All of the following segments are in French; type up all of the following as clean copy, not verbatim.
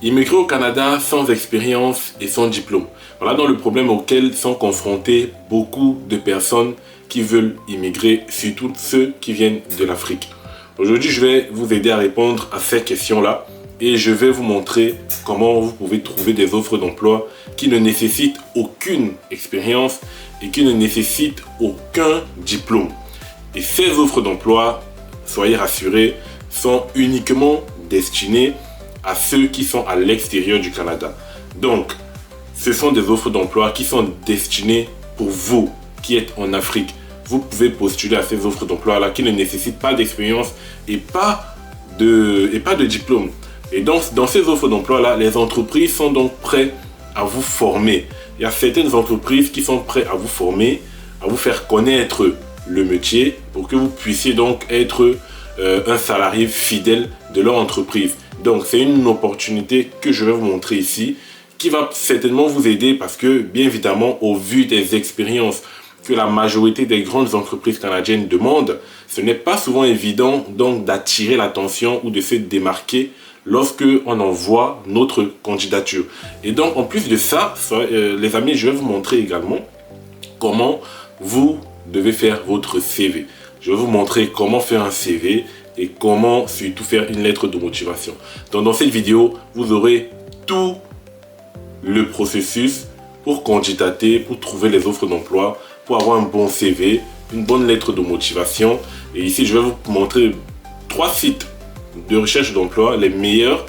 Immigrer au Canada sans expérience et sans diplôme. Voilà donc le problème auquel sont confrontés beaucoup de personnes qui veulent immigrer, surtout ceux qui viennent de l'Afrique. Aujourd'hui, je vais vous aider à répondre à ces questions-là et je vais vous montrer comment vous pouvez trouver des offres d'emploi qui ne nécessitent aucune expérience et qui ne nécessitent aucun diplôme. Et ces offres d'emploi, soyez rassurés, sont uniquement destinées à ceux qui sont à l'extérieur du Canada. Donc, ce sont des offres d'emploi qui sont destinées pour vous qui êtes en Afrique. Vous pouvez postuler à ces offres d'emploi-là qui ne nécessitent pas d'expérience et pas de diplôme. Et donc, dans ces offres d'emploi-là, les entreprises sont donc prêtes à vous former. Il y a certaines entreprises qui sont prêtes à vous former, à vous faire connaître le métier pour que vous puissiez donc être un salarié fidèle de leur entreprise. Donc, c'est une opportunité que je vais vous montrer ici qui va certainement vous aider parce que, bien évidemment, au vu des expériences que la majorité des grandes entreprises canadiennes demandent, ce n'est pas souvent évident donc d'attirer l'attention ou de se démarquer lorsque on envoie notre candidature. Et donc, en plus de ça, les amis, je vais vous montrer également comment vous devez faire votre CV. Je vais vous montrer comment faire un CV et comment surtout faire une lettre de motivation. Donc, dans cette vidéo, vous aurez tout le processus pour candidater, pour trouver les offres d'emploi, pour avoir un bon CV, une bonne lettre de motivation. Et ici, je vais vous montrer 3 sites de recherche d'emploi, les meilleurs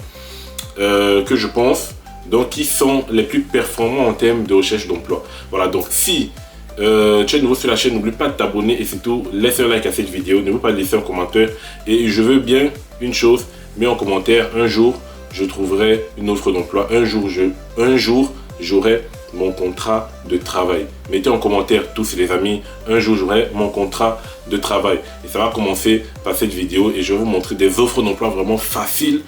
que je pense, donc qui sont les plus performants en termes de recherche d'emploi. Voilà, donc si tu es nouveau sur la chaîne, n'oublie pas de t'abonner et surtout laisse un like à cette vidéo, n'oublie pas de laisser un commentaire. Et je veux bien une chose, mets en commentaire: un jour je trouverai une offre d'emploi, un jour j'aurai mon contrat de travail. Mettez en commentaire tous les amis: un jour j'aurai mon contrat de travail. Et ça va commencer par cette vidéo et je vais vous montrer des offres d'emploi vraiment faciles,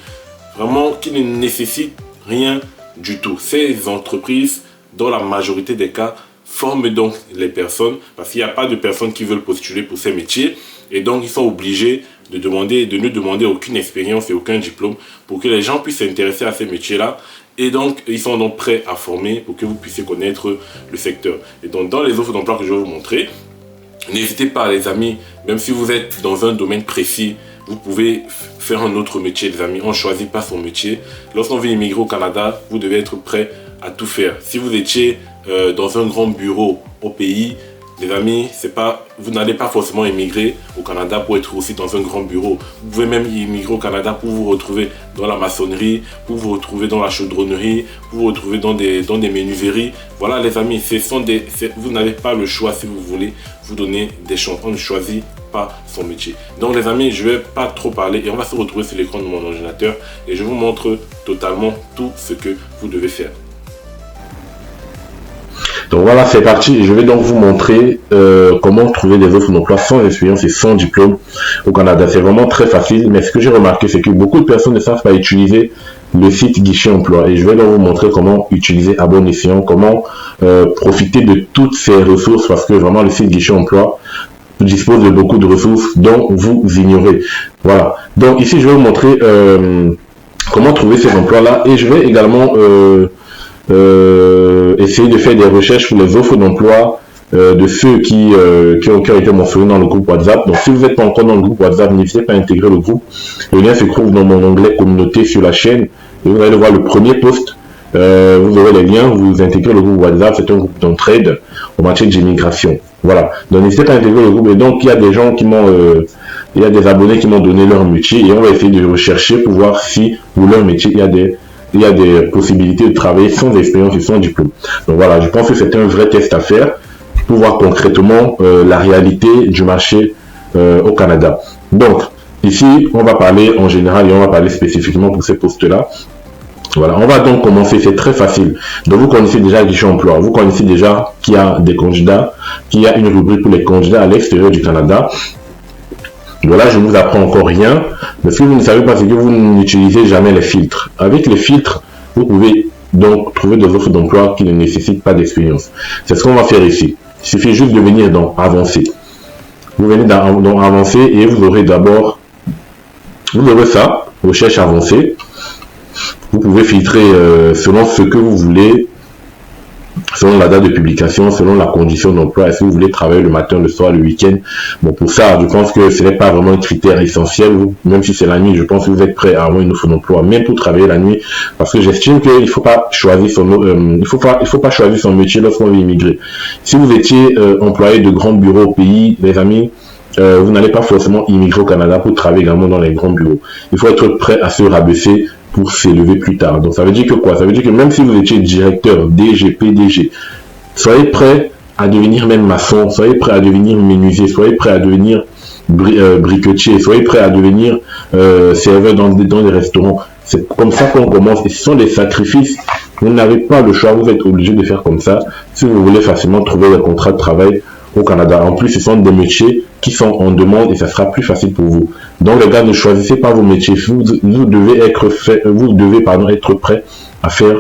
vraiment qui ne nécessitent rien du tout. Ces entreprises, dans la majorité des cas, forment donc les personnes parce qu'il n'y a pas de personnes qui veulent postuler pour ces métiers et donc ils sont obligés de ne demander aucune expérience et aucun diplôme pour que les gens puissent s'intéresser à ces métiers-là. Et donc, ils sont donc prêts à former pour que vous puissiez connaître le secteur. Et donc, dans les offres d'emploi que je vais vous montrer, n'hésitez pas, les amis, même si vous êtes dans un domaine précis, vous pouvez faire un autre métier, les amis. On ne choisit pas son métier. Lorsqu'on veut immigrer au Canada, vous devez être prêt à tout faire. Si vous étiez dans un grand bureau au pays, les amis, vous n'allez pas forcément immigrer au Canada pour être aussi dans un grand bureau. Vous pouvez même immigrer au Canada pour vous retrouver dans la maçonnerie, pour vous retrouver dans la chaudronnerie, pour vous retrouver dans des menuiseries. Voilà les amis, vous n'avez pas le choix si vous voulez vous donner des chances. On ne choisit pas son métier. Donc les amis, je ne vais pas trop parler et on va se retrouver sur l'écran de mon ordinateur et je vous montre totalement tout ce que vous devez faire. Donc voilà, c'est parti. Je vais donc vous montrer comment trouver des offres d'emploi sans expérience et sans diplôme au Canada. C'est vraiment très facile, mais ce que j'ai remarqué, c'est que beaucoup de personnes ne savent pas utiliser le site Guichet Emploi. Et je vais donc vous montrer comment utiliser à bon escient, comment profiter de toutes ces ressources, parce que vraiment le site Guichet Emploi dispose de beaucoup de ressources dont vous ignorez. Voilà. Donc ici, je vais vous montrer comment trouver ces emplois-là et je vais également essayer de faire des recherches sur les offres d'emploi de ceux qui ont été mentionnés dans le groupe WhatsApp. Donc si vous n'êtes pas encore dans le groupe WhatsApp, n'hésitez pas à intégrer le groupe. Le lien se trouve dans mon onglet communauté sur la chaîne et vous allez voir le premier post. Vous aurez les liens, vous intégrez le groupe WhatsApp, c'est un groupe d'entraide en matière d'immigration. Voilà, donc n'hésitez pas à intégrer le groupe. Et donc il y a des gens il y a des abonnés qui m'ont donné leur métier et on va essayer de rechercher pour voir si pour leur métier il y a des possibilités de travailler sans expérience et sans diplôme. Donc voilà, je pense que c'est un vrai test à faire pour voir concrètement la réalité du marché au Canada. Donc, ici, on va parler en général et on va parler spécifiquement pour ces postes-là. Voilà, on va donc commencer, c'est très facile. Donc, vous connaissez déjà Guichet Emploi, vous connaissez déjà qu'il y a des candidats, qu'il y a une rubrique pour les candidats à l'extérieur du Canada. Donc là, je ne vous apprends encore rien. Mais ce que vous ne savez pas, c'est que vous n'utilisez jamais les filtres. Avec les filtres, vous pouvez donc trouver des offres d'emploi qui ne nécessitent pas d'expérience. C'est ce qu'on va faire ici. Il suffit juste de venir dans Avancer. Vous venez dans Avancer et vous aurez d'abord, vous aurez ça, Recherche avancée. Vous pouvez filtrer selon ce que vous voulez, selon la date de publication, selon la condition d'emploi. Est-ce que vous voulez travailler le matin, le soir, le week-end? Bon, pour ça, je pense que ce n'est pas vraiment un critère essentiel. Même si c'est la nuit, je pense que vous êtes prêt à avoir une offre d'emploi, même pour travailler la nuit, parce que j'estime qu'il ne faut pas choisir il faut pas choisir son métier lorsqu'on veut immigrer. Si vous étiez employé de grands bureaux au pays, les amis, vous n'allez pas forcément immigrer au Canada pour travailler également dans les grands bureaux. Il faut être prêt à se rabaisser pour s'élever plus tard. Donc ça veut dire que quoi? Ça veut dire que même si vous étiez directeur, DG, PDG, soyez prêt à devenir même maçon, soyez prêt à devenir menuisier, soyez prêt à devenir briquetier, soyez prêt à devenir serveur dans des restaurants. C'est comme ça qu'on commence, et ce sont des sacrifices. Vous n'avez pas le choix, vous êtes obligé de faire comme ça si vous voulez facilement trouver un contrat de travail au Canada. En plus, ce sont des métiers qui sont en demande et ça sera plus facile pour vous. Donc les gars, ne choisissez pas vos métiers. Vous devez être prêt à faire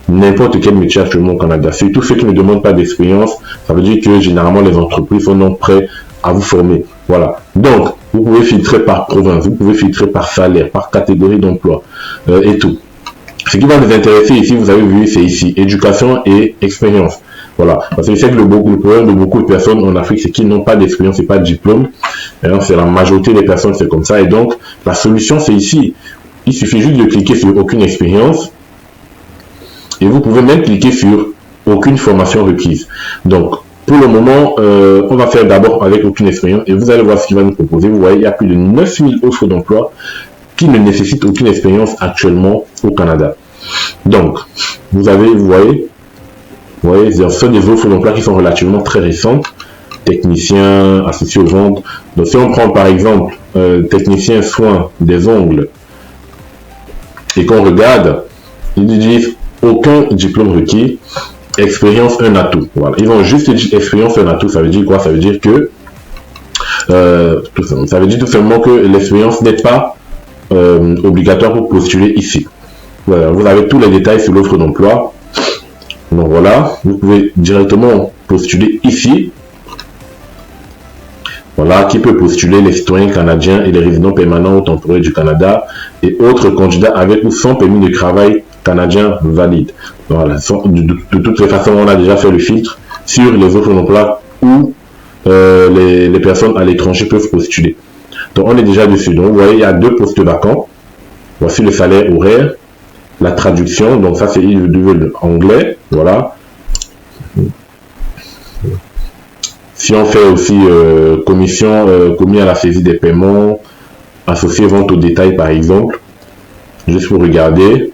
n'importe quel métier actuellement au Canada. Surtout ceux qui ne demandent pas d'expérience, ça veut dire que généralement les entreprises sont non prêtes à vous former. Voilà. Donc, vous pouvez filtrer par province, vous pouvez filtrer par salaire, par catégorie d'emploi et tout. Ce qui va nous intéresser ici, vous avez vu, c'est ici, éducation et expérience. Voilà, parce que je sais que le problème de beaucoup de personnes en Afrique, c'est qu'ils n'ont pas d'expérience et pas de diplôme. C'est la majorité des personnes, c'est comme ça. Et donc, la solution, c'est ici. Il suffit juste de cliquer sur aucune expérience. Et vous pouvez même cliquer sur aucune formation requise. Donc, pour le moment, on va faire d'abord avec aucune expérience. Et vous allez voir ce qu'il va nous proposer. Vous voyez, il y a plus de 9000 offres d'emploi qui ne nécessitent aucune expérience actuellement au Canada. Donc, vous voyez, ce sont des offres d'emploi qui sont relativement très récentes. Technicien associé aux ventes. Donc, si on prend par exemple technicien soin des ongles et qu'on regarde, ils disent aucun diplôme requis, expérience un atout. Voilà, ils vont juste dire expérience un atout. Ça veut dire quoi? Ça veut dire que ça veut dire tout simplement que l'expérience n'est pas obligatoire pour postuler ici. Voilà, vous avez tous les détails sur l'offre d'emploi. Donc voilà, vous pouvez directement postuler ici. Voilà, qui peut postuler les citoyens canadiens et les résidents permanents ou temporaires du Canada et autres candidats avec ou sans permis de travail canadien valide. Voilà, de toutes les façons, on a déjà fait le filtre sur les offres d'emploi où les personnes à l'étranger peuvent postuler. Donc on est déjà dessus. Donc vous voyez, il y a 2 postes vacants. Voici le salaire horaire. La traduction, donc ça c'est de anglais, voilà. Si on fait aussi commission commis à la saisie des paiements, associé vente au détail par exemple, juste pour regarder.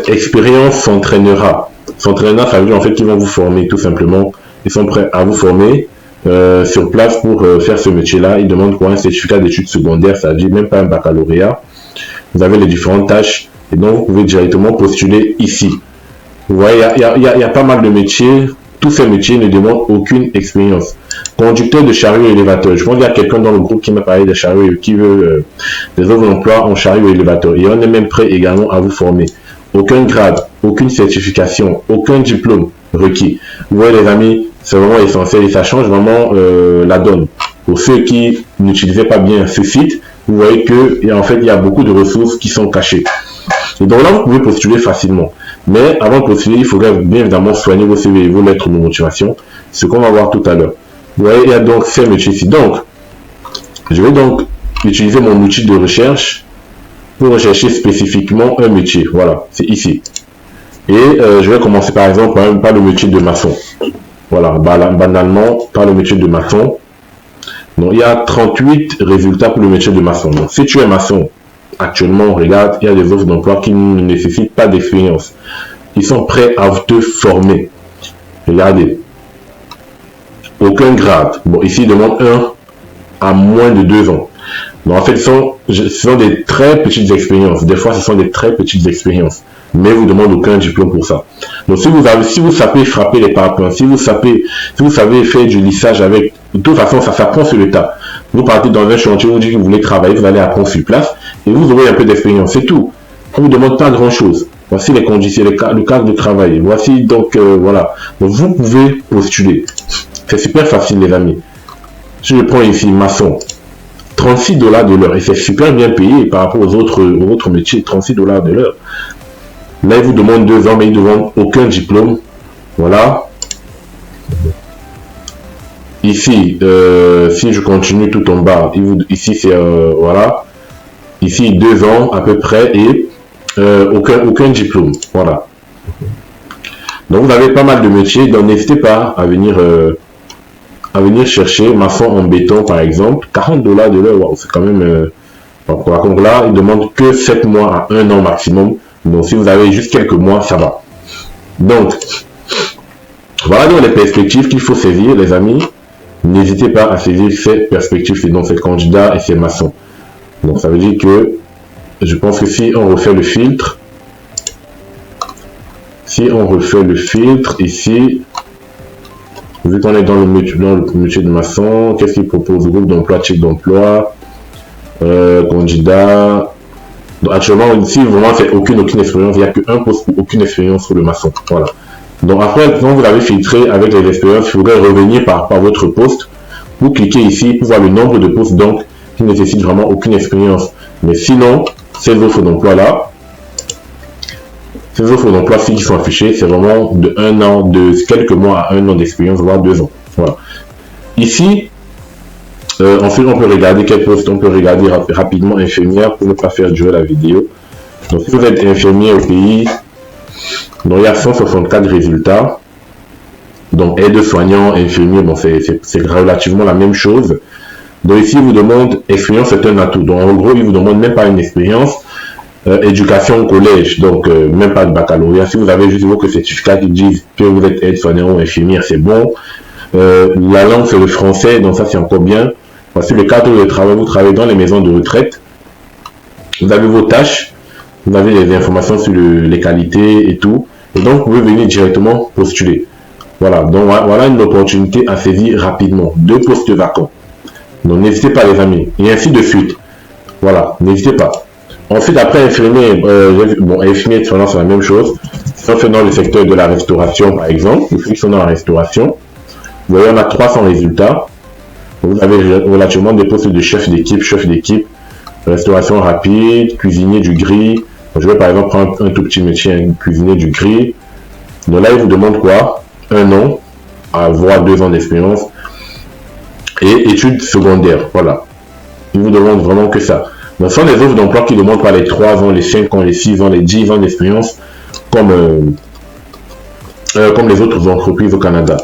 Expérience s'entraînera. S'entraînera, ça veut dire en fait qu'ils vont vous former tout simplement. Ils sont prêts à vous former sur place pour faire ce métier-là. Ils demandent quoi? Un certificat d'études secondaires, ça veut dire même pas un baccalauréat. Vous avez les différentes tâches. Et donc, vous pouvez directement postuler ici. Vous voyez, il y a pas mal de métiers. Tous ces métiers ne demandent aucune expérience. Conducteur de chariot élévateur. Je pense qu'il y a quelqu'un dans le groupe qui m'a parlé de chariot, qui veut des offres d'emploi en chariot élévateur. Et on est même prêt également à vous former. Aucun grade, aucune certification, aucun diplôme requis. Vous voyez les amis, c'est vraiment essentiel et ça change vraiment la donne. Pour ceux qui n'utilisaient pas bien ce site, vous voyez que en fait, il y a beaucoup de ressources qui sont cachées. Et donc là, vous pouvez postuler facilement. Mais avant de postuler, il faudrait bien évidemment soigner vos CV et vos lettres de motivation. Ce qu'on va voir tout à l'heure. Vous voyez, il y a donc ces métiers ici. Donc, je vais donc utiliser mon outil de recherche pour rechercher spécifiquement un métier. Voilà, c'est ici. Et je vais commencer par exemple par le métier de maçon. Voilà, banalement, par le métier de maçon. Donc, il y a 38 résultats pour le métier de maçon. Donc, si tu es maçon, actuellement, regarde, il y a des offres d'emploi qui ne nécessitent pas d'expérience. Ils sont prêts à te former. Regardez. Aucun grade. Bon, ici, ils demandent 1 à moins de 2 ans. Donc, en fait, ce sont des très petites expériences. Des fois, ce sont des très petites expériences. Mais vous demandez aucun diplôme pour ça. Donc, si vous savez frapper les parapluies, si vous savez faire du lissage avec, de toute façon, ça s'apprend sur le tas. Vous partez dans un chantier, vous dites que vous voulez travailler, vous allez apprendre sur place et vous aurez un peu d'expérience, c'est tout. On ne vous demande pas grand chose. Voici les conditions, le cadre de travail. Voici donc, voilà. Donc, vous pouvez postuler. C'est super facile, les amis. Si je prends ici, maçon, $36 de l'heure et c'est super bien payé par rapport aux autres métiers, $36 de l'heure. Là, il vous demande 2 ans, mais il ne demande aucun diplôme. Voilà. Ici, si je continue tout en bas, ici c'est voilà. Ici 2 ans à peu près et aucun diplôme. Voilà. Donc vous avez pas mal de métiers, donc n'hésitez pas à venir chercher maçon en béton par exemple. 40 $ de l'heure, wow, c'est quand même. Donc là, il demande que 7 mois à 1 an maximum. Donc si vous avez juste quelques mois, ça va. Donc voilà donc les perspectives qu'il faut saisir, les amis. N'hésitez pas à saisir ces perspectives, donc ces candidats et ces maçons. Donc ça veut dire que je pense que si on refait le filtre, ici, vu qu'on est dans le métier de maçon, qu'est-ce qu'il propose? Groupe d'emploi, type d'emploi, candidat. Donc actuellement ici vraiment c'est aucune expérience, il n'y a qu'un poste pour aucune expérience sur le maçon. Voilà. Donc après, quand vous l'avez filtré avec les expériences, il faudrait revenir par votre poste. Vous cliquez ici pour voir le nombre de postes donc qui ne nécessitent vraiment aucune expérience. Mais sinon, ces offres d'emploi là, ces offres d'emploi qui sont affichées, c'est vraiment de 1 an, de quelques mois à 1 an d'expérience, voire 2 ans. Voilà. Ici, ensuite on peut regarder quel poste, on peut regarder rapidement infirmière pour ne pas faire durer la vidéo. Donc si vous êtes infirmier au pays, donc il y a 164 résultats. Donc aide-soignant, infirmier, bon c'est relativement la même chose. Donc ici il vous demande expérience, c'est un atout. Donc en gros il vous demande même pas une expérience. Éducation au collège, donc même pas de baccalauréat. Si vous avez juste vos certificats qui disent que vous êtes aide-soignant ou infirmière, c'est bon. La langue c'est le français, donc ça c'est encore bien. Voici le cadre de travail, vous travaillez dans les maisons de retraite. Vous avez vos tâches, vous avez les informations sur les qualités et tout. Et donc vous pouvez venir directement postuler. Voilà, donc voilà une opportunité à saisir rapidement. 2 postes vacants. Donc n'hésitez pas les amis. Et ainsi de suite. Voilà, n'hésitez pas. Ensuite, après infirmier, infirmier c'est la même chose. Si on fait dans le secteur de la restauration, par exemple, ceux qui sont dans la restauration, vous voyez, on a 300 résultats. Vous avez relativement des postes de chef d'équipe, restauration rapide, cuisinier du gris. Je vais par exemple prendre un tout petit métier, cuisinier du gris. Donc là, il vous demande quoi? 1 an, à avoir 2 ans d'expérience et études secondaires. Voilà. Il vous demande vraiment que ça. Donc, ce sont les offres d'emploi qui demandent pas les 3 ans, les 5 ans, les 6 ans, les 10 ans d'expérience comme les autres entreprises au Canada.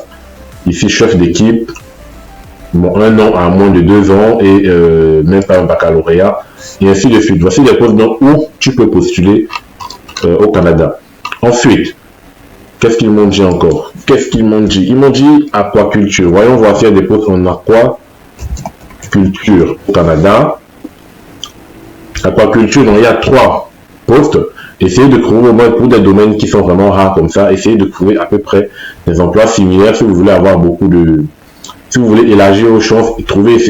Ici, chef d'équipe, bon, 1 an à moins de 2 ans et même pas un baccalauréat, et ainsi de suite. Voici les postes où tu peux postuler au Canada. Ensuite, qu'est-ce qu'ils m'ont dit encore? Ils m'ont dit aquaculture. Voyons voir s'il y a des postes en aquaculture au Canada. Aquaculture, donc il y a 3 postes. Essayez de trouver au moins pour des domaines qui sont vraiment rares comme ça. Essayez de trouver à peu près des emplois similaires si vous voulez avoir si vous voulez élargir vos chances,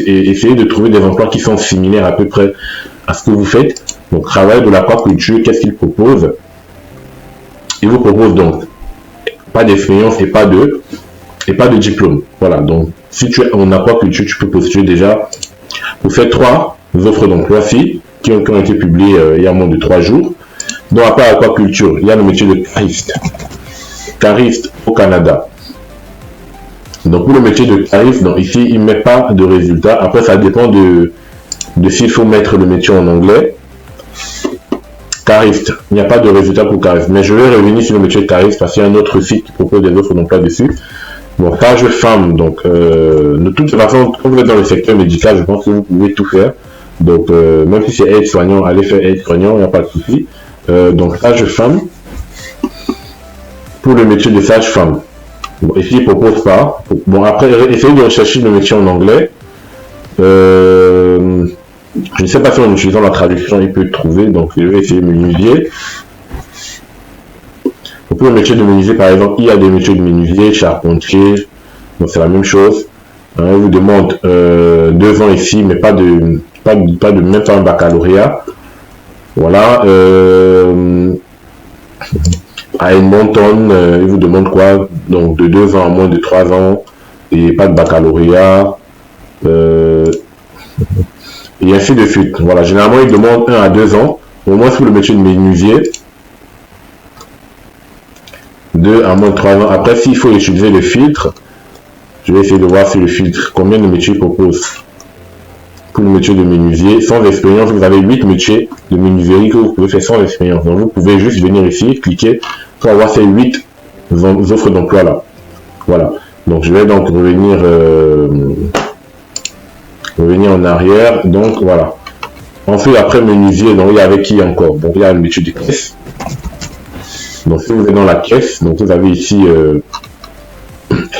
essayez de trouver des emplois qui sont similaires à peu près à ce que vous faites. Donc travail de l'aquaculture, qu'est-ce qu'il propose? Il vous propose donc pas d'expérience et pas de diplôme. Voilà, donc si tu es en aquaculture, tu peux postuler déjà. Vous faites 3 offres d'emploi-ci qui ont été publiées il y a moins de 3 jours. Donc à part aquaculture, il y a le métier de cariste au Canada. Donc pour le métier de cariste, donc ici il ne met pas de résultats. Après ça dépend de s'il faut mettre le métier en anglais. Cariste, il n'y a pas de résultat pour cariste. Mais je vais revenir sur le métier de cariste parce qu'il y a un autre site qui propose des offres d'emploi dessus. Bon, stage femme, donc de toute façon, quand vous êtes dans le secteur médical, je pense que vous pouvez tout faire. Donc même si c'est aide-soignant, allez faire aide-soignant, il n'y a pas de souci. Donc stage femme pour le métier de sage-femme. Bon, ici il ne propose pas. Bon, après, essayez de rechercher le métier en anglais. Je ne sais pas si en utilisant la traduction il peut trouver, donc je vais essayer de menuisier. Pour le métier de menuisier, par exemple, il y a des métiers de menuisier, charpentier, donc c'est la même chose. On vous demande 2 ans ici, mais même pas un baccalauréat. Voilà. À Edmonton, il vous demande quoi? Donc de 2 ans à moins de 3 ans et pas de baccalauréat. Et ainsi de suite. Voilà, généralement, il demande 1 à 2 ans, au moins sur le métier de menuisier. 2 à moins de 3 ans. Après, s'il faut utiliser le filtre, je vais essayer de voir sur le filtre combien de métiers propose. Pour le métier de menuisier, sans expérience, vous avez 8 métiers de menuiserie que vous pouvez faire sans expérience. Donc, vous pouvez juste venir ici, cliquer pour avoir ces 8 offres d'emploi là. Voilà. Donc, je vais donc revenir en arrière. Donc, voilà. Ensuite, après menuisier, donc il y avait qui encore? Donc, il y a le métier de caisse. Donc, si vous êtes dans la caisse, donc vous avez ici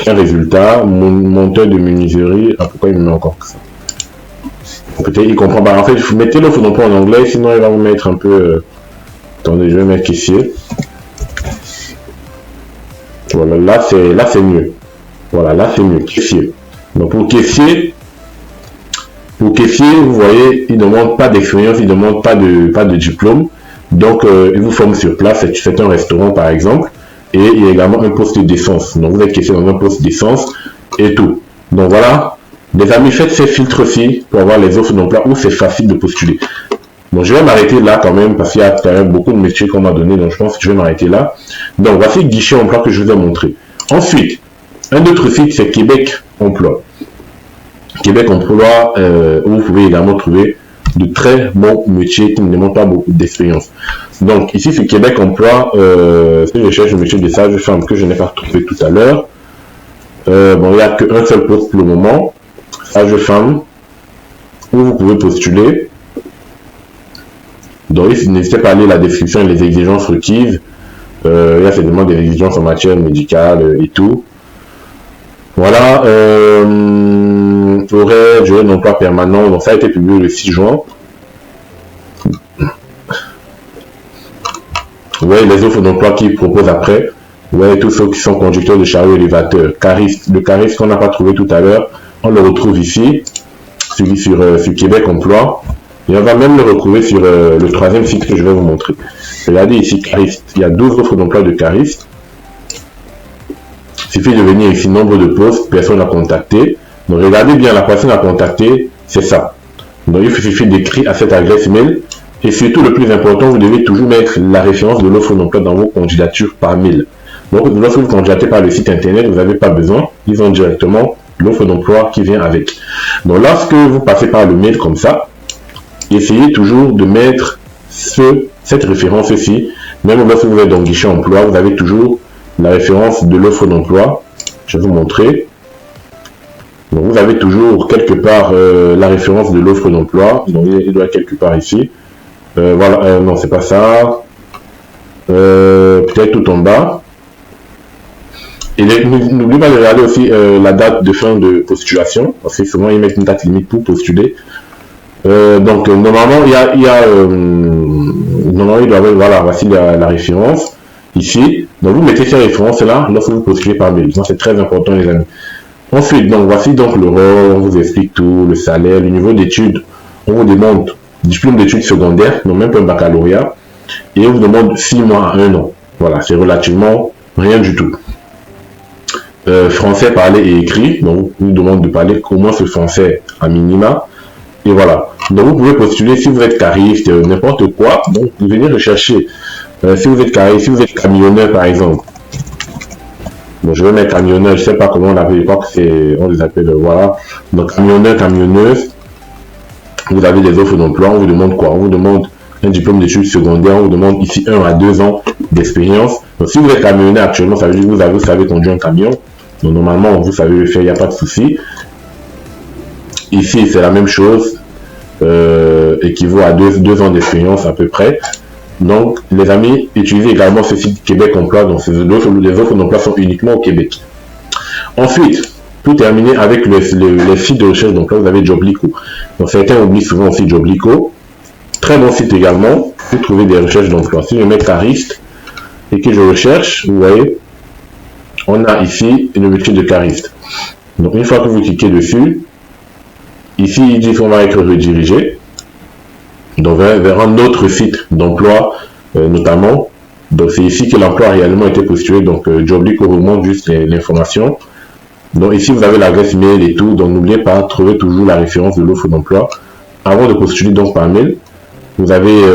un résultat, monteur de menuiserie. Ah, pourquoi il me met encore que ça? Peut-être il comprend pas. En fait, vous mettez l'offre d'emploi en anglais, sinon il va vous mettre un peu. Attendez, je vais mettre caissier. Voilà, là c'est mieux. Voilà, là c'est mieux, caissier. Donc pour caissier, vous voyez, il ne demande pas d'expérience, il ne demande pas de diplôme. Donc il vous forme sur place. C'est un restaurant par exemple, et il y a également un poste d'essence. Donc vous êtes caissier dans un poste d'essence et tout. Donc voilà. Les amis, faites ces filtres-ci pour avoir les offres d'emploi où c'est facile de postuler. Donc, je vais m'arrêter là quand même parce qu'il y a quand même beaucoup de métiers qu'on m'a donné. Donc, je pense que je vais m'arrêter là. Donc, voici le guichet emploi que je vous ai montré. Ensuite, un autre site, c'est Québec Emploi. Québec Emploi, où vous pouvez également trouver de très bons métiers qui ne demandent pas beaucoup d'expérience. Donc, ici, c'est Québec Emploi. Si je cherche le métier de sage-femme que je n'ai pas trouvé tout à l'heure, bon, il n'y a qu'un seul poste pour le moment. Sage-femme, où vous pouvez postuler. Donc, n'hésitez pas à lire la description et les exigences requises. Il y a certainement des exigences en matière médicale et tout. Voilà. Horaire, durée d'emploi permanent. Donc, ça a été publié le 6 juin. Vous voyez les offres d'emploi qu'ils proposent après. Vous voyez tous ceux qui sont conducteurs de chariot élévateur. Cariste, le cariste qu'on n'a pas trouvé tout à l'heure. On le retrouve ici, sur Québec Emploi. Et on va même le retrouver sur le troisième site que je vais vous montrer. Regardez ici, cariste. Il y a 12 offres d'emploi de cariste. Il suffit de venir ici, nombre de postes, personne à contacter. Donc regardez bien, la personne à contacter, c'est ça. Donc il suffit d'écrire à cette adresse mail. Et surtout, le plus important, vous devez toujours mettre la référence de l'offre d'emploi dans vos candidatures par mail. Donc lorsque vous candidatez par le site internet, vous n'avez pas besoin. Ils ont directement l'offre d'emploi qui vient avec. Donc lorsque vous passez par le mail comme ça, essayez toujours de mettre cette référence-ci. Même lorsque vous êtes dans le guichet emploi, vous avez toujours la référence de l'offre d'emploi. Je vais vous montrer. Donc vous avez toujours quelque part la référence de l'offre d'emploi. Donc il doit être quelque part ici. Voilà, non, c'est pas ça. Peut-être tout en bas. Et n'oubliez pas de regarder aussi la date de fin de postulation, parce que souvent ils mettent une date limite pour postuler. Donc normalement normalement il doit avoir, voilà, voici la référence ici. Donc vous mettez ces références là lorsque vous postulez par mail. Donc c'est très important les amis. Ensuite, donc voici donc le rôle, on vous explique tout, le salaire, le niveau d'études. On vous demande diplôme d'études secondaires, donc même pas un baccalauréat, et on vous demande 6 mois à 1 an. Voilà, c'est relativement rien du tout. Français parlé et écrit, donc on vous demande de parler au moins ce français à minima, et voilà. Donc vous pouvez postuler si vous êtes cariste, n'importe quoi, donc vous venez rechercher. Si vous êtes cariste, si vous êtes camionneur par exemple, bon je vais mettre camionneur, je sais pas comment on l'appelle, je crois que c'est, on les appelle, voilà, donc camionneur, camionneuse, vous avez des offres d'emploi, on vous demande quoi? On vous demande un diplôme d'études secondaires, on vous demande ici 1 à 2 ans d'expérience. Donc si vous êtes camionneur actuellement, ça veut dire que vous savez conduire un camion. Donc normalement, vous savez le faire, il n'y a pas de souci. Ici, c'est la même chose, équivaut à 2 ans d'expérience à peu près. Donc, les amis, utilisez également ce site Québec Emploi. Donc, les offres d'emploi sont uniquement au Québec. Ensuite, pour terminer avec les sites de recherche d'emploi, vous avez Joblico. Donc, certains oublient souvent aussi Joblico. Très bon site également pour trouver des recherches d'emploi. Si je mets cariste et que je recherche, vous voyez, on a ici le métier de cariste. Donc une fois que vous cliquez dessus, ici il dit qu'on va être redirigé donc vers un autre site d'emploi notamment. Donc c'est ici que l'emploi a réellement été postulé. Donc Joblico vous montre juste l'information. Donc ici vous avez l'adresse mail et tout. Donc n'oubliez pas, trouver toujours la référence de l'offre d'emploi avant de postuler donc par mail. Vous avez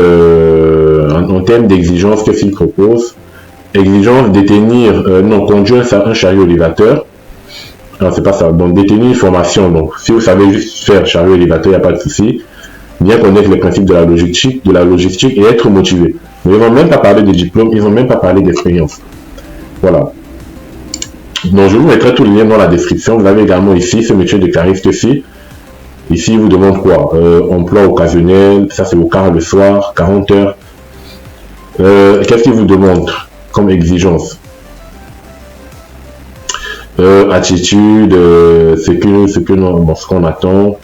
en termes d'exigence qu'est-ce qu'il propose. Exigence, détenir, non, conduire un chariot élévateur. Non, c'est pas ça. Donc, détenir une formation. Donc, si vous savez juste faire chariot élévateur, il n'y a pas de souci. Bien connaître les principes de la logistique et être motivé. Mais ils vont même pas parler de diplôme, ils vont même pas parler d'expérience. Voilà. Donc, je vous mettrai tous les liens dans la description. Vous avez également ici ce métier de cariste ici. Ici, il vous demande quoi? Emploi occasionnel, ça c'est au quart le soir, 40 heures. Qu'est-ce qu'il vous demande comme exigence? Attitude, ce qu'on attend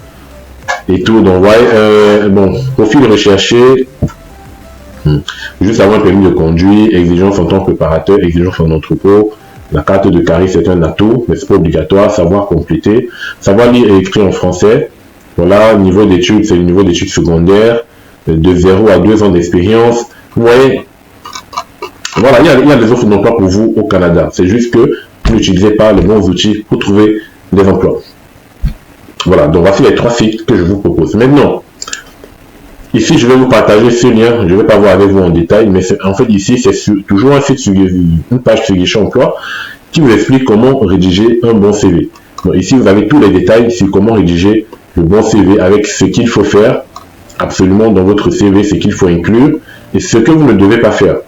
et tout. Donc, ouais, bon, profil recherché, juste avoir un permis de conduire, exigence en tant que préparateur, exigence en entrepôt. La carte de cariste c'est un atout, mais c'est pas obligatoire. Savoir compléter, savoir lire et écrire en français. Voilà, niveau d'études, c'est le niveau d'études secondaires, de 0 à 2 ans d'expérience. Vous voyez, voilà, il y a des offres d'emploi pour vous au Canada. C'est juste que vous n'utilisez pas les bons outils pour trouver des emplois. Voilà, donc voici les 3 sites que je vous propose. Maintenant, ici, je vais vous partager ce lien. Je ne vais pas voir avec vous en détail, mais en fait, ici, c'est toujours un site, une page sur Guichet Emploi qui vous explique comment rédiger un bon CV. Donc, ici, vous avez tous les détails sur comment rédiger le bon CV avec ce qu'il faut faire absolument dans votre CV, ce qu'il faut inclure et ce que vous ne devez pas faire.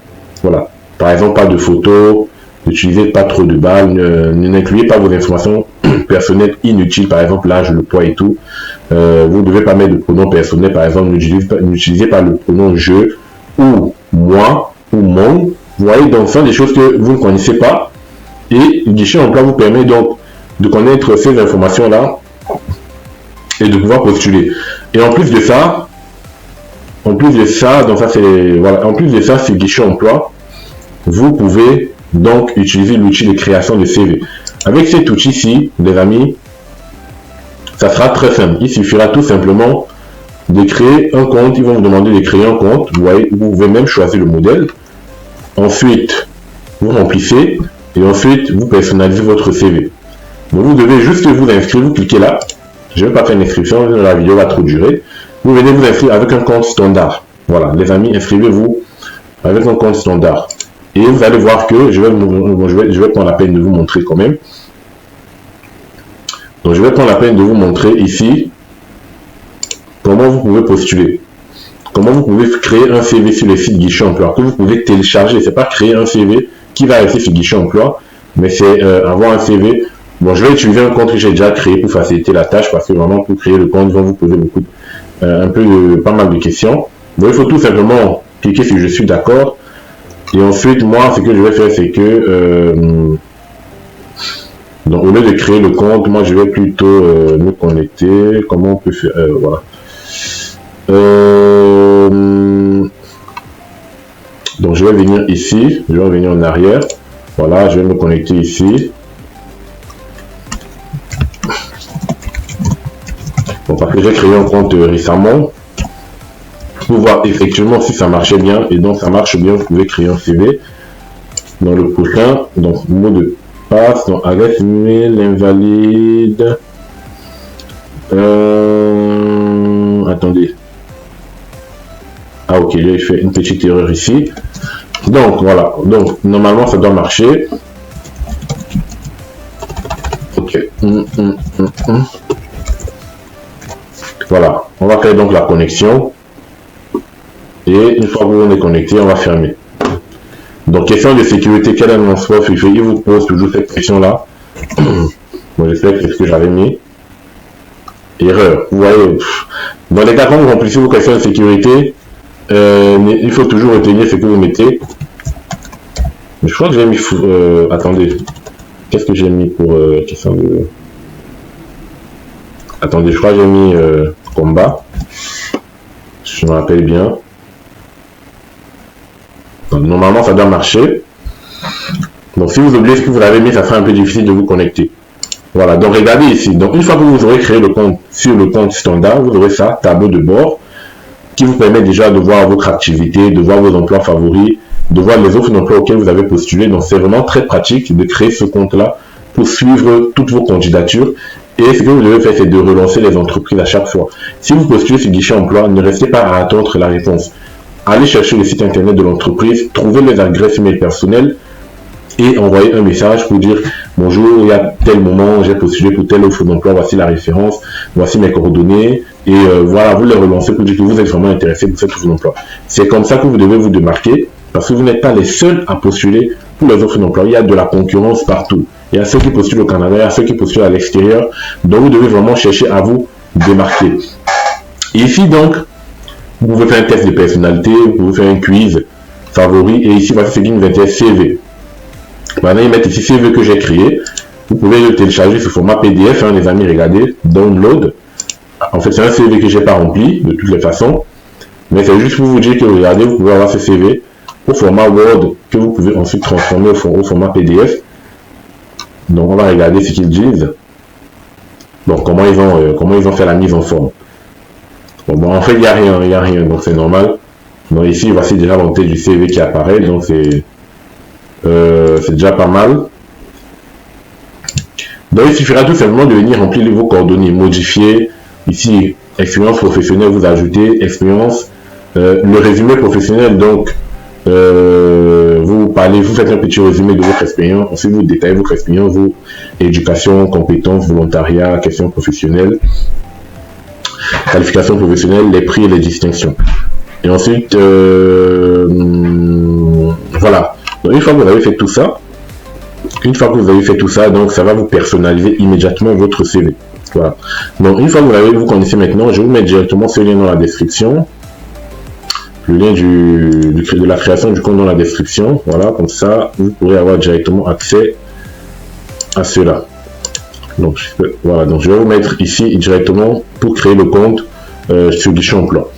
Voilà. Par exemple, pas de photos, n'utilisez pas trop de balles, n'incluez pas vos informations personnelles inutiles, par exemple l'âge, le poids et tout. Vous ne devez pas mettre de pronom personnel, par exemple, n'utilisez pas le pronom je ou moi ou mon. Vous voyez, donc, ce sont des choses que vous ne connaissez pas et Guichet Emploi vous permet donc de connaître ces informations-là et de pouvoir postuler. Et en plus de ça, donc ça c'est voilà, en plus de ça, sur Guichet Emploi, vous pouvez donc utiliser l'outil de création de CV. Avec cet outil-ci, les amis, ça sera très simple. Il suffira tout simplement de créer un compte. Ils vont vous demander de créer un compte. Vous voyez, vous pouvez même choisir le modèle. Ensuite, vous remplissez et ensuite vous personnalisez votre CV. Donc vous devez juste vous inscrire. Vous cliquez là. Je ne vais pas faire une inscription, la vidéo va trop durer. Vous venez vous inscrire avec un compte standard. Voilà, les amis, inscrivez-vous avec un compte standard. Et vous allez voir que je vais prendre la peine de vous montrer quand même. Donc je vais prendre la peine de vous montrer ici comment vous pouvez postuler. Comment vous pouvez créer un CV sur le site Guichet Emploi que vous pouvez télécharger. C'est pas créer un CV qui va rester sur Guichet Emploi, mais c'est avoir un CV. Bon, je vais utiliser un compte que j'ai déjà créé pour faciliter la tâche parce que vraiment pour créer le compte, ils vont vous poser pas mal de questions. Donc il faut tout simplement cliquer sur je suis d'accord. Et ensuite, moi, ce que je vais faire, c'est que donc, au lieu de créer le compte, moi, je vais plutôt me connecter. Comment on peut faire voilà. Donc, je vais venir ici. Je vais revenir en arrière. Voilà, je vais me connecter ici. Bon, parce que j'ai créé un compte récemment. Pour voir effectivement si ça marchait bien, et donc ça marche bien, vous pouvez créer un CV dans le prochain. Donc mot de passe, donc adresse email invalide. Attendez, ah ok, j'ai fait une petite erreur ici. Donc voilà, donc normalement ça doit marcher. Ok. Voilà, on va faire donc la connexion. Et une fois que vous êtes connecté, on va fermer. Donc, question de sécurité, quel annonceur il vous pose toujours cette question-là. Bon, j'espère que c'est ce que j'avais mis. Erreur. Vous voyez, dans les cas quand vous remplissez vos questions de sécurité, il faut toujours retenir ce que vous mettez. Je crois que j'ai mis... attendez. Qu'est-ce que j'ai mis pour question de... Attendez, je crois que j'ai mis combat. Je me rappelle bien. Normalement, ça doit marcher. Donc, si vous oubliez ce que vous avez mis, ça sera un peu difficile de vous connecter. Voilà, donc regardez ici. Donc, une fois que vous aurez créé le compte sur le compte standard, vous aurez ça, tableau de bord, qui vous permet déjà de voir votre activité, de voir vos emplois favoris, de voir les offres d'emploi auxquelles vous avez postulé. Donc, c'est vraiment très pratique de créer ce compte-là pour suivre toutes vos candidatures. Et ce que vous devez faire, c'est de relancer les entreprises à chaque fois. Si vous postulez sur Guichet Emploi, ne restez pas à attendre la réponse. Allez chercher le site internet de l'entreprise, trouvez les adresses email personnelles, et envoyer un message pour dire bonjour, il y a tel moment, j'ai postulé pour telle offre d'emploi, voici la référence, voici mes coordonnées, et voilà, vous les relancez pour dire que vous êtes vraiment intéressé pour cette offre d'emploi. C'est comme ça que vous devez vous démarquer, parce que vous n'êtes pas les seuls à postuler pour les offres d'emploi. Il y a de la concurrence partout. Il y a ceux qui postulent au Canada, il y a ceux qui postulent à l'extérieur, donc vous devez vraiment chercher à vous démarquer. Ici donc, vous pouvez faire un test de personnalité, vous pouvez faire un quiz favori, et ici voici ce qui nous intéresse, CV. Maintenant, ils mettent ici CV que j'ai créé. Vous pouvez le télécharger sous format PDF, hein, les amis, regardez, download. En fait, c'est un CV que j'ai pas rempli de toutes les façons, mais c'est juste pour vous dire que regardez, vous pouvez avoir ce CV au format Word que vous pouvez ensuite transformer au format PDF. Donc, on va regarder ce qu'ils disent. Donc, comment ils ont fait la mise en forme. Bon, en fait, il n'y a rien, donc c'est normal. Donc ici, voici déjà l'entité du CV qui apparaît, donc c'est déjà pas mal. Donc il suffira tout simplement de venir remplir vos coordonnées, modifier. Ici, expérience professionnelle, vous ajoutez expérience. Le résumé professionnel, donc vous faites un petit résumé de votre expérience, ensuite vous détaillez votre expérience, vos éducation, compétences, volontariat, questions professionnelles, qualification professionnelle, les prix et les distinctions. Et ensuite, voilà. Donc, une fois que vous avez fait tout ça, donc ça va vous personnaliser immédiatement votre CV. Voilà. Donc une fois que vous connaissez maintenant, je vais vous mettre directement ce lien dans la description. Le lien de la création du compte dans la description. Voilà, comme ça, vous pourrez avoir directement accès à cela. Donc voilà, donc je vais vous mettre ici directement pour créer le compte sur Guichet Emploi.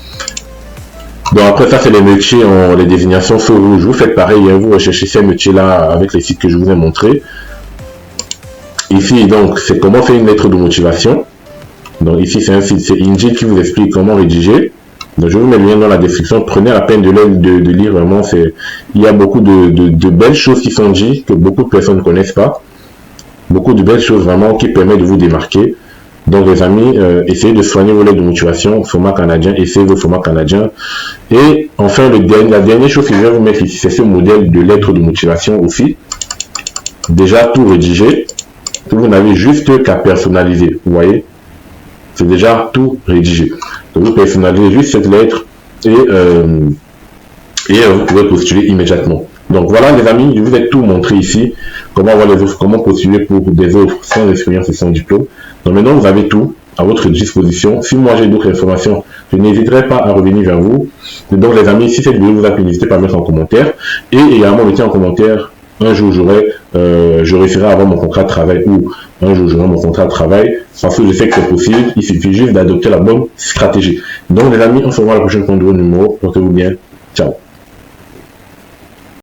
Donc après ça, c'est les métiers, les désignations sur rouge. Vous faites pareil, hein, vous recherchez ces métiers-là avec les sites que je vous ai montrés. Ici, donc, c'est comment faire une lettre de motivation. Donc ici, c'est un site, c'est Indeed qui vous explique comment rédiger. Donc je vous mets le lien dans la description. Prenez la peine de lire vraiment. Il y a beaucoup de belles choses qui sont dites que beaucoup de personnes ne connaissent pas. Beaucoup de belles choses vraiment qui permettent de vous démarquer. Donc les amis, essayez de soigner vos lettres de motivation, format canadien, essayez vos formats canadiens. Et enfin, la dernière chose que je vais vous mettre ici, c'est ce modèle de lettres de motivation aussi. Déjà tout rédigé. Vous n'avez juste qu'à personnaliser, vous voyez. C'est déjà tout rédigé. Donc vous personnalisez juste cette lettre et vous pouvez postuler immédiatement. Donc voilà les amis, je vous ai tout montré ici, comment avoir les offres, comment postuler pour des offres sans expérience et sans diplôme. Donc maintenant vous avez tout à votre disposition. Si moi j'ai d'autres informations, je n'hésiterai pas à revenir vers vous. Et donc les amis, si cette vidéo vous a plu, n'hésitez pas à mettre en commentaire. Et également mettez en commentaire, un jour je réussirai à avoir mon contrat de travail ou un jour j'aurai mon contrat de travail, parce que je sais que c'est possible, il suffit juste d'adopter la bonne stratégie. Donc les amis, on se revoit à la prochaine pour un nouveau numéro, portez-vous bien, ciao.